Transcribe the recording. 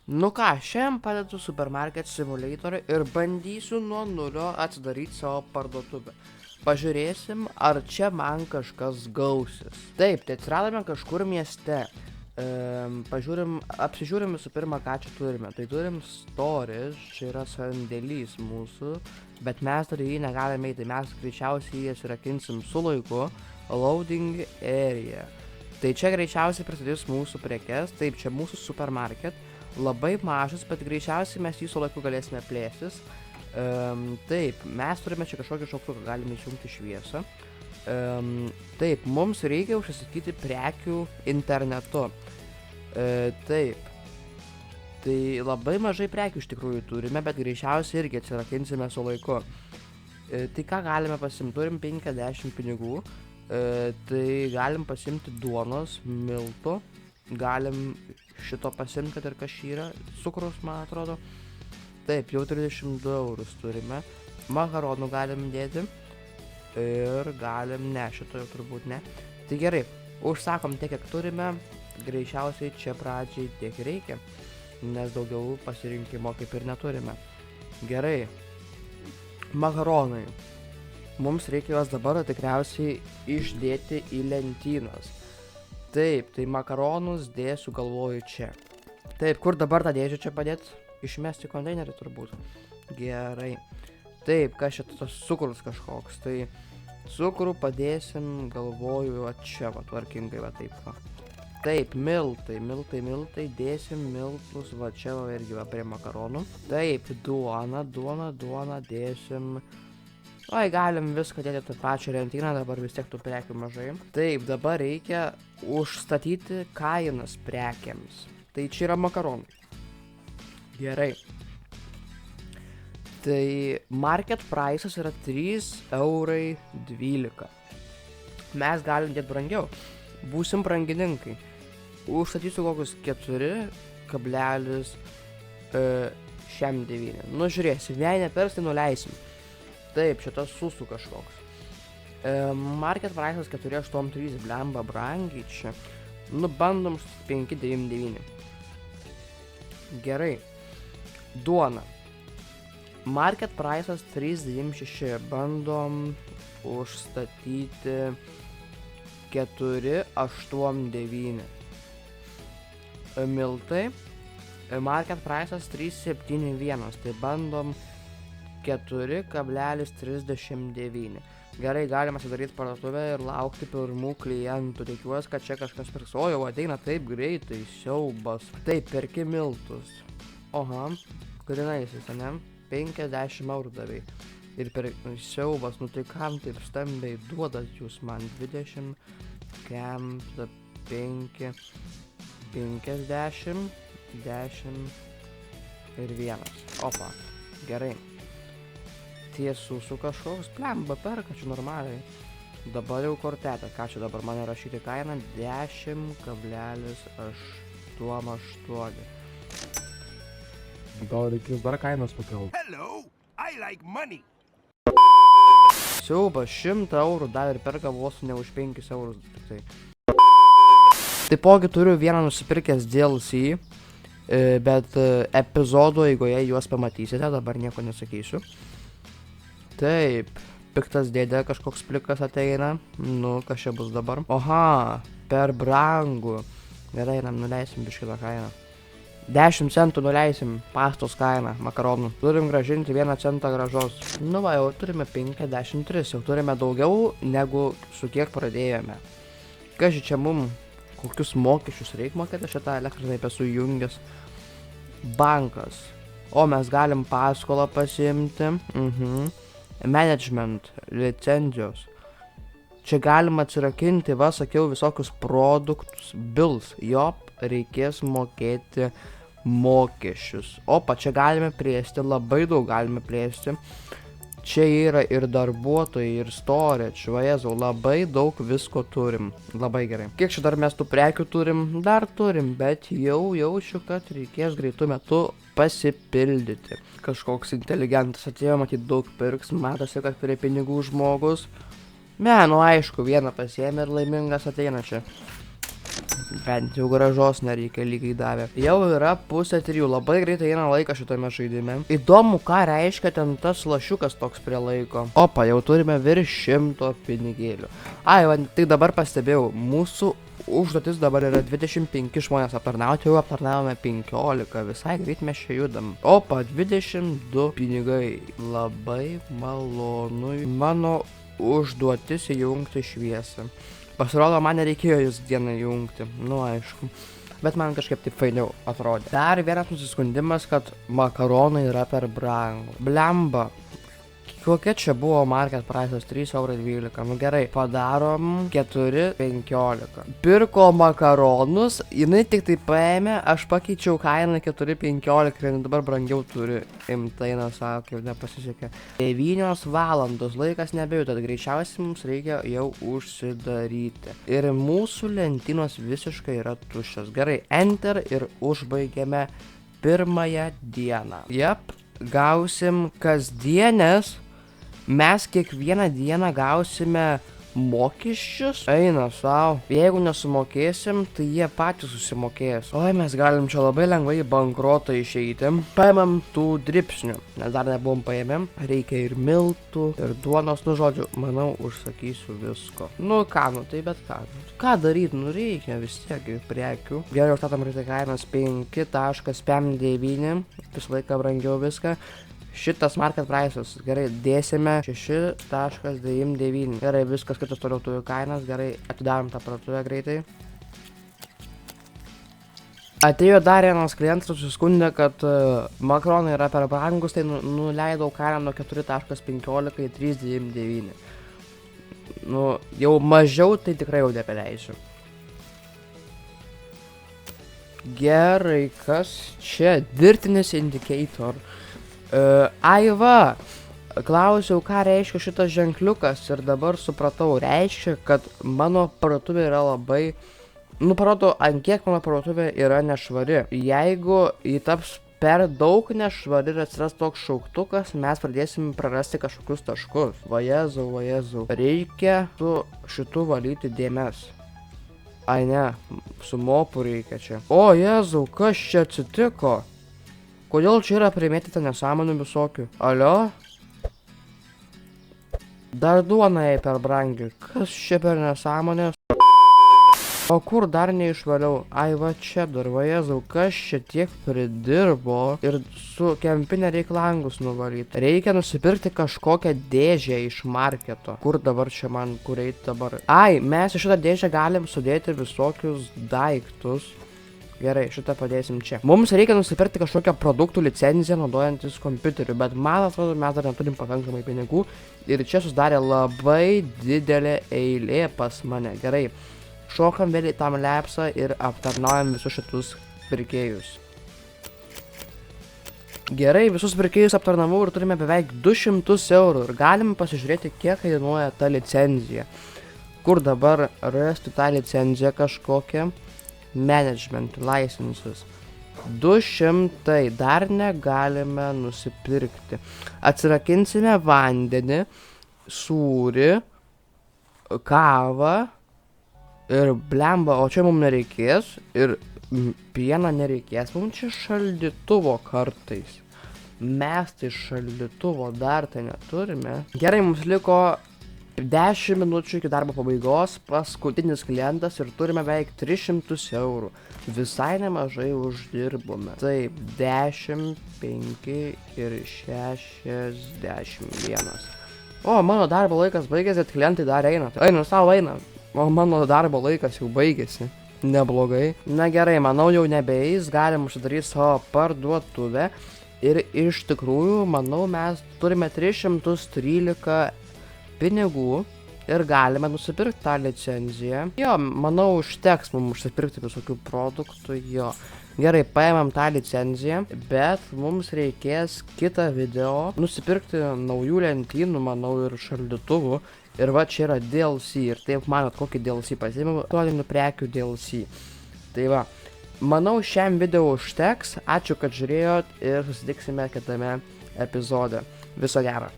Nu ką, šiandien padedu Supermarket Simulator ir bandysiu nuo nulio atsidaryti savo parduotuvę. Pažiūrėsim, ar čia man kažkas gausis. Taip, tai atsiradome kažkur mieste. Apsižiūrim visų pirma, ką čia turime. Tai turim storage, čia yra sandėlys mūsų, bet mes dar jį negalime eiti. Mes greičiausiai jį atsirakinsim su laiku. Loading area. Tai čia greičiausiai pristatys mūsų prekes. Taip, čia mūsų supermarket. Labai mažas, bet greičiausiai mes jį su laiku galėsime plėstis. Taip, mes turime čia kažkokį šauktuką, galime išjungti šviesą. Taip, mums reikia užsisakyti prekių internetu. Taip. Tai labai mažai prekių iš tikrųjų turime, bet greičiausiai irgi atsirakinsime su laiku. Tai ką galime pasimti? Turim 50 pinigų. Tai galim pasimti duonos, miltų. Galim šito pasimti, kad ir kažyra. Cukrus, man atrodo. Taip, jau 32 eurus turime. Makaronų galim dėti. Ir galim, ne, šito jau turbūt ne. Tai gerai, užsakom tiek, kiek turime. Greičiausiai čia pradžiai tiek reikia, nes daugiau pasirinkimo kaip ir neturime. Gerai. Makaronai. Mums reikia juos dabar tikriausiai išdėti į lentynas. Taip, tai makaronus dėsiu, galvoju, čia. Taip, kur dabar tą dėžiu čia padėti? Išmesti konteinerį turbūt. Gerai. Taip, kas čia tas cukrus kažkoks. Tai cukrų padėsim, galvoju, čia va, tvarkingai va taip va. Taip, miltai, dėsim miltus, va čia va irgi va prie makaronų. Taip, duona dėsim. Oi, galim viską dėti tą pačią lentyną, dabar vis tiek tų prekių mažai. Taip, dabar reikia užstatyti kainas prekiams. Tai čia yra makaronai. Gerai. Tai market price'as yra 3,12 €. Mes galim dėti brangiau. Būsim brangininkai. Užstatysiu kokius 4,9. Nu žiūrėsim, jei nepers, tai nuleisim. Taip, šitas susų kažkoks. Market price'as 4,83, blemba brangiai čia. Nu, bandom 5,99. Gerai. Duona. Market price'as 3,96, bandom užstatyti 4,89. Miltai. Market price'as 3,71, tai bandom 4,39. Gerai, galima atsidaryti parduotuvę ir laukti pirmų klientų. Tikiuosi, kad čia kažkas pirks. O, jau ateina taip greitai, siaubas. Taip, perki miltus. Oha, grinaisiais, ne? 50 eurų davai. Ir per siaubas, nu tai kam taip stambiai duodat jūs man? 20, 5, 50, 10 ir 1. Opa, gerai. Tiesų su kažkoks plemba perka čia normaliai. Dabar jau kortelė. Ką čia dabar man rašyti kainą? 10,88. Gal reikės dar kainas pakelti. Hello, I like money. Siaubas, 100 eurų dar ir perka vos ne už 5 eurus. Tai. Taipogi turiu vieną nusipirkęs DLC, bet epizodo eigoje juos pamatysite, dabar nieko nesakysiu. Taip, piktas dėdė kažkoks plikas ateina. Nu, kas čia bus dabar? Oha, per brangu. Gerai, nuleisim biškitą kainą. 10 centų nuleisim pastos kainą, makaronų. Turim gražinti 1 centą gražos. Nu va, jau turime 53, jau turime daugiau negu su kiek pradėjome. Kas čia mum, kokius mokesčius reikia mokėti, šitą elektrą taip esu jungęs. Bankas. O, mes galim paskolą pasiimti. Management, licenzijos. Čia galima atsirakinti, va, sakiau, visokius produktus, bills, jop, reikės mokėti mokesčius. Opa, čia galime plėsti, labai daug galime plėsti. Čia yra ir darbuotojai, ir storage, vajezu, labai daug visko turim, labai gerai. Kiek čia dar mes tų prekių turim? Dar turim, bet jau jaučiu, kad reikės greitų metų pasipildyti. Kažkoks inteligentas atėjo, matyt, daug pirks, matosi, kad prie pinigų žmogus. Ne, nu aišku, vieną pasiėmė ir laimingas ateina čia. Bent jau gražos nereikia lygiai davė. Jau yra 2:30, labai greitai eina laikas šitame žaidime. Įdomu, ką reiškia ten tas lašiukas toks prie laiko. Opa, jau turime virš 100 pinigėlių. Ai, va, tai dabar pastebėjau, mūsų užduotis dabar yra 25 žmonės aptarnauti, jau aptarnavome 15, visai greit mes čia judam. Opa, 22 pinigai, labai malonu. Mano užduotis įjungti šviesą. Pasirodo, man nereikėjo jūs dieną įjungti, nu aišku, bet man kažkaip taip fainiau atrodė. Dar vienas nusiskundimas, kad makaronai yra per brangų. Blemba. Kokia čia buvo market price'as 3,12 €. Nu gerai, padarom 4,15 €. Pirko makaronus, jinai tik tai paėmė, aš pakeičiau kainą 4,15 € ir dabar brangiau turi. Imtaina sako, kaip nepasisekė. 9 valandos, laikas nebejuda, tad greičiausiai mums reikia jau užsidaryti. Ir mūsų lentynos visiškai yra tuščios. Gerai, enter ir užbaigiame pirmąją dieną. Jep, gausim kasdienės. Mes kiekvieną dieną gausime mokesčius. Eina savo. Jeigu nesumokėsim, tai jie patys susimokės. Oi, mes galim čia labai lengvai į bankrotą išeiti. Paimam tų dripsnių, nes dar nebuvom paėmėm. Reikia ir miltų, ir duonos, nu žodžiu, manau, užsakysiu visko. Nu ką, nu tai bet ką. Ką daryti, nu reikia vis tiek prekių. Gerai, užstatom greitai kainas 5,59. Visą laiką brangiau viską. Šitas market price'as, gerai, dėsime 6,99. Gerai, viskas kitas toliau turi kainas, gerai, atidarom tą parduotuvę greitai. Atėjo dar vienas klientas, susiskundė, kad makaronai yra per brangus, tai nuleidau kainą nuo 4,15 į 3,99. Nu, jau mažiau, tai tikrai jau nebeleisiu. Gerai, kas čia? Virtinis indicator. Ai va, klausiau, ką reiškia šitas ženkliukas ir dabar supratau, reiškia, kad mano parduotuvė yra labai, nu parodo, ant kiek mano parduotuvė yra nešvari. Jeigu jį taps per daug nešvari ir atsiras toks šauktukas, mes pradėsim prarasti kažkokius taškus. Va Jėzau, reikia su šitu valyti dėmes. Ai ne, su mopu reikia čia. O Jėzau, kas čia atsitiko? Kodėl čia yra primėtyta nesąmonių visokių? Alio? Dar duona jai per brangi. Kas čia per nesąmonės? O kur dar neišvaliau? Ai va čia dar, va Jėzau, kas čia tiek pridirbo ir su kempinė reikia langus nuvalyti. Reikia nusipirkti kažkokią dėžę iš marketo. Kur dabar čia man, kur eiti dabar? Ai, mes į šitą dėžę galim sudėti visokius daiktus. Gerai, šitą padėsim čia. Mums reikia nusipirkti kažkokią produktų licenciją naudojantis kompiuteriu, bet man atrodo, mes dar neturim pakankamai pinigų ir čia susidarė labai didelė eilė pas mane. Gerai, šokam vėl į tam lepsą ir aptarnaujam visus šitus pirkėjus. Gerai, visus pirkėjus aptarnavau ir turime beveik 200 € ir galim pasižiūrėti, kiek kainuoja ta licencija. Kur dabar rasti tą licenciją kažkokią? Management licenses 200, dar negalime nusipirkti. Atsirakinsime vandenį, sūrį, kavą ir blemba, o čia mums nereikės ir pieną nereikės, mums čia šaldytuvo kartais. Mes tai šaldytuvo dar tai neturime. Gerai, mums liko 10 minučių iki darbo pabaigos, paskutinis klientas ir turime beveik 300 €. Visai nemažai uždirbome. Taip, 10, 5 ir 61. O, mano darbo laikas baigėsi, bet klientai dar eina. Eina, savo eina. O mano darbo laikas jau baigėsi. Neblogai. Na gerai, manau jau nebeeis, galim užsidaryti savo parduotuvę. Ir iš tikrųjų, manau, mes turime 313 pinigų ir galime nusipirkti tą licenciją. Jo, manau, užteks mums užsipirkti visokių produktų, jo. Gerai, paėmėm tą licenciją, bet mums reikės kitą video nusipirkti naujų lentynų, manau, ir šaldytuvų. Ir va, čia yra DLC ir taip manot, kokį DLC pasiėmiau, aktualinių prekių DLC. Tai va, manau, šiam video užteks, ačiū, kad žiūrėjot ir susitiksime kitame epizode. Viso gero.